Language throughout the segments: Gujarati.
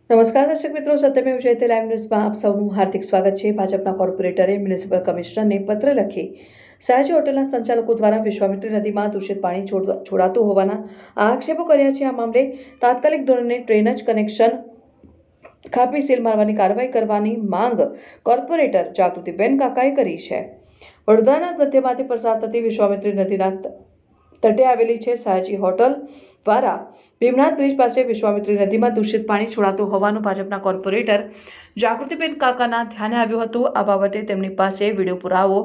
નમસ્કાર દર્શક મિત્રો, સત્યમેવ જયતે લાઈવ ન્યૂઝમાં આપ સૌનું હાર્દિક સ્વાગત છે। ભાજપના કોર્પોરેટરે મ્યુનિસિપલ કમિશનરને પત્ર લખી સયાજી હોટલના સંચાલકો દ્વારા વિશ્વામિત્રી નદીમાં દૂષિત પાણી છોડાતું હોવાના આક્ષેપો કર્યા છે। આ મામલે તાત્કાલિક ધોરણે ડ્રેનેજ કનેક્શન કાપી સીલ મારવાની કાર્યવાહી કરવાની માંગ કોર્પોરેટર જાગૃતિબેન કાકાએ કરી છે। વડોદરાના મધ્યમાંથી પસાર થતી વિશ્વામિત્રી નદીના તટે આવેલી છે સયાજી હોટલ દ્વારા ભીમનાથ બ્રિજ પાસે વિશ્વામિત્રી નદીમાં દૂષિત પાણી છોડાતું હોવાનું ભાજપના કોર્પોરેટર જાગૃતિબેન કાકાના ધ્યાને આવ્યું હતું। આ બાબતે તેમની પાસે વિડીયો પુરાવો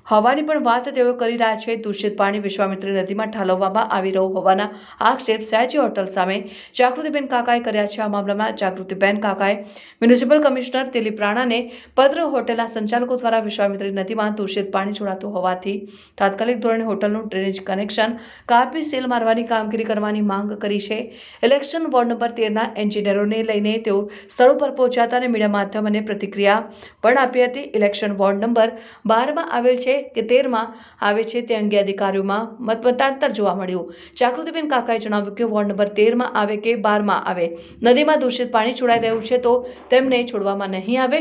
હોવાની પણ વાત તેઓ કરી રહ્યા છે। દૂષિત પાણી વિશ્વામિત્રી નદીમાં ઠાલવવામાં આવી રહ્યું હોવાના આક્ષેપ સયાજી હોટલ સામે જાગૃતિબેન કાકાએ કર્યા છે। આ મામલામાં જાગૃતિબેન કાકાએ મ્યુનિસિપલ કમિશનર દિલીપ રાણાને પત્ર હોટલના સંચાલકો દ્વારા વિશ્વામિત્રી નદીમાં દૂષિત પાણી છોડાતું હોવાથી તાત્કાલિક ધોરણે હોટલનું ડ્રેનેજ કનેક્શન કાપી સીલ મારવાની કામગીરી કરવાની માંગ કરી છે। ઇલેક્શન વોર્ડ નંબર 13ના એન્જિનિયરોને લઈને તેઓ સ્થળ પર પહોંચ્યા હતા અને મીડિયા માધ્યમને પ્રતિક્રિયા પણ આપી હતી। ઇલેક્શન વોર્ડ નંબર 12માં આવેલ છે કે 13માં આવે છે તે અંગે અધિકારીઓમાં મતમતાંતર જોવા મળ્યું। જાગૃતિબેન કાકાએ જણાવ્યું કે વોર્ડ નંબર 13માં આવે કે 12માં આવે, નદીમાં દૂષિત પાણી છોડાઈ રહ્યું છે તો તેમને છોડવામાં નહીં આવે,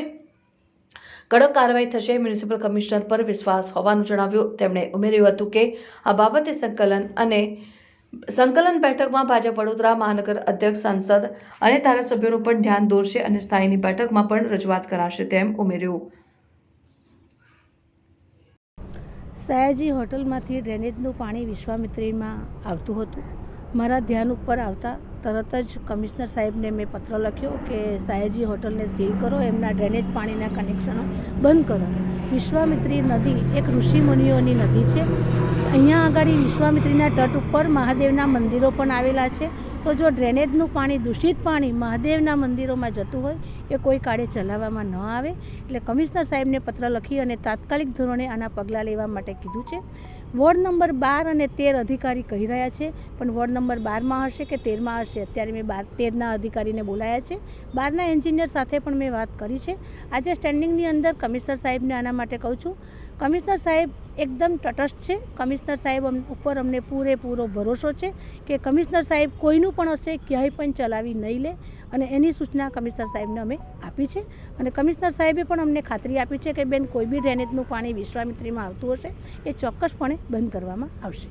કડક કાર્યવાહી થશે। મ્યુનિસિપલ કમિશનર પર વિશ્વાસ હોવાનું જણાવ્યું। તેમણે ઉમેર્યું હતું કે આ બાબતે સંકલન બેઠકમાં ભાજપ વડોદરા મહાનગર અધ્યક્ષ, સાંસદ અને ધારાસભ્યોનું પણ ધ્યાન દોરશે અને સ્થાયીની બેઠકમાં પણ રજૂઆત કરાશે તેમ ઉમેર્યું। સયાજી હોટલમાંથી ડ્રેનેજનું પાણી વિશ્વામિત્રીમાં આવતું હતું। મારા ધ્યાન ઉપર આવતા તરત જ કમિશનર સાહેબને મેં પત્ર લખ્યો કે સયાજી હોટલને સીલ કરો, એમના ડ્રેનેજ પાણીના કનેક્શનો બંધ કરો। વિશ્વામિત્રી નદી એક ઋષિમુનિઓની નદી છે। અહીંયા આગળ વિશ્વામિત્રીના તટ ઉપર મહાદેવના મંદિરો પણ આવેલા છે। તો જો ડ્રેનેજનું પાણી, દૂષિત પાણી મહાદેવના મંદિરોમાં જતું હોય એ કોઈ કાળે ચલાવવામાં ન આવે। એટલે કમિશનર સાહેબને પત્ર લખી અને તાત્કાલિક ધોરણે આના પગલાં લેવા માટે કીધું છે। વોર્ડ નંબર 12 અને 13 અધિકારી કહી રહ્યા છે, પણ વોર્ડ નંબર 12માં હશે કે 13માં હશે, અત્યારે મેં 13ના અધિકારીને બોલાયા છે। 12ના એન્જિનિયર સાથે પણ મેં વાત કરી છે। આજે સ્ટેન્ડિંગની અંદર કમિશનર સાહેબને આના માટે કહું છું। કમિશનર સાહેબ એકદમ તટસ્થ છે। કમિશનર સાહેબ ઉપર અમને પૂરેપૂરો ભરોસો છે કે કમિશનર સાહેબ કોઈનું પણ હશે ક્યાંય પણ ચલાવી નહીં લે અને એની સૂચના કમિશનર સાહેબને અમે આપી છે। અને કમિશનર સાહેબે પણ અમને ખાતરી આપી છે કે બેન, કોઈ બી ડ્રેનેજનું પાણી વિશ્વામિત્રીમાં આવતું હશે એ ચોક્કસપણે બંધ કરવામાં આવશે।